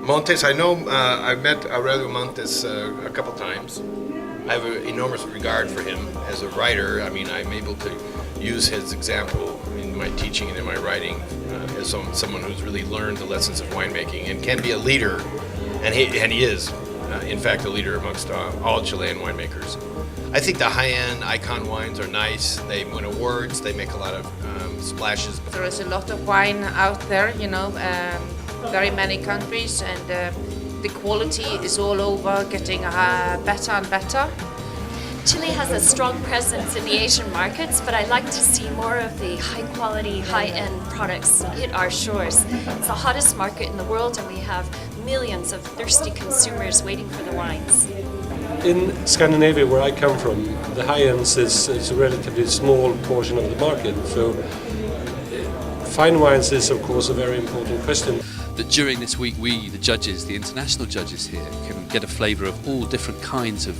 Montes, I know, I've met Aurelio Montes a couple times. I have an enormous regard for him as a writer. I mean, I'm able to use his example in my teaching and in my writing as someone who's really learned the lessons of winemaking and can be a leader, and he is, in fact, a leader amongst all Chilean winemakers. I think the high-end icon wines are nice. They win awards. They make a lot of splashes. There is a lot of wine out there, very many countries, and the quality is all over getting better and better. Chile has a strong presence in the Asian markets, but I'd like to see more of the high-quality, high-end products hit our shores. It's the hottest market in the world, and we have millions of thirsty consumers waiting for the wines. In Scandinavia, where I come from, the high-ends is a relatively small portion of the market. So fine wines is, of course, a very important question. That during this week we, the judges, the international judges here, can get a flavour of all different kinds of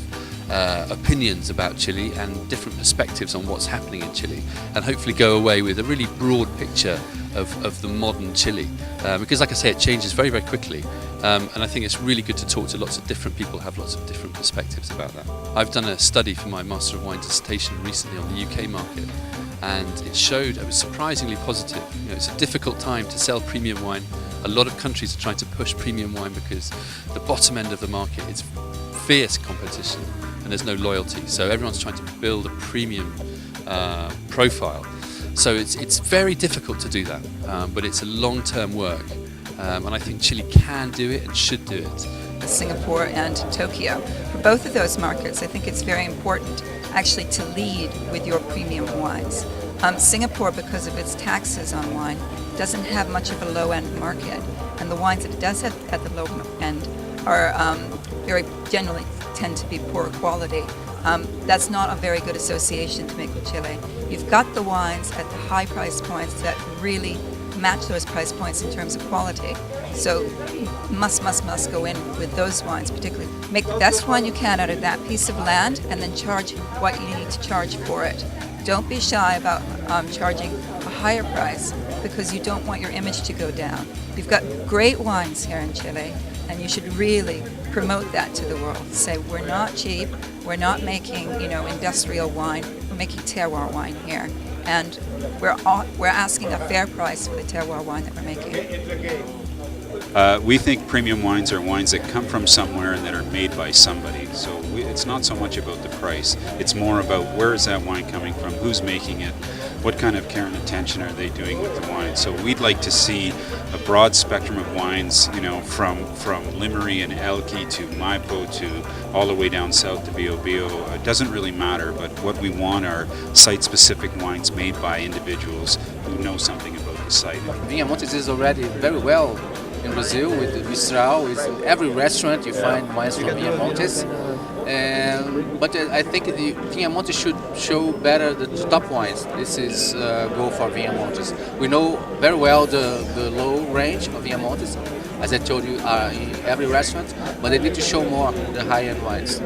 opinions about Chile and different perspectives on what's happening in Chile, and hopefully go away with a really broad picture of the modern Chile, because like I say, it changes very, very quickly, and I think it's really good to talk to lots of different people, have lots of different perspectives about that. I've done a study for my Master of Wine dissertation recently on the UK market, and it showed it was surprisingly positive. It's a difficult time to sell premium wine. A lot of countries are trying to push premium wine because the bottom end of the market is fierce competition and there's no loyalty. So everyone's trying to build a premium profile. So it's very difficult to do that, but it's a long-term work, and I think Chile can do it and should do it. Singapore and Tokyo. For both of those markets, I think it's very important actually to lead with your premium wines. Singapore, because of its taxes on wine, doesn't have much of a low-end market, and the wines that it does have at the low end are very generally tend to be poor quality. That's not a very good association to make with Chile. You've got the wines at the high price points that really match those price points in terms of quality. So you must go in with those wines particularly. Make the best wine you can out of that piece of land and then charge what you need to charge for it. Don't be shy about charging a higher price because you don't want your image to go down. You've got great wines here in Chile, and you should really promote that to the world. Say, we're not cheap, we're not making industrial wine, we're making terroir wine here. And we're asking a fair price for the terroir wine that we're making. We think premium wines are wines that come from somewhere and that are made by somebody. So it's not so much about the price. It's more about where is that wine coming from, who's making it, what kind of care and attention are they doing with the wine. So we'd like to see a broad spectrum of wines, from Limeri and Elqui to Maipo to all the way down south to Bio Bio. It doesn't really matter, but what we want are site-specific wines made by individuals who know something about the site. Vinha Montes is already very well in Brazil with the Mistral. In every restaurant you find wines from Vinha Montes. But I think the Vinha Montes should show better the top wines. This is go for Vinha Montes. We know very well the low range of Vinha Montes, as I told you, are in every restaurant, but they need to show more the high-end wines.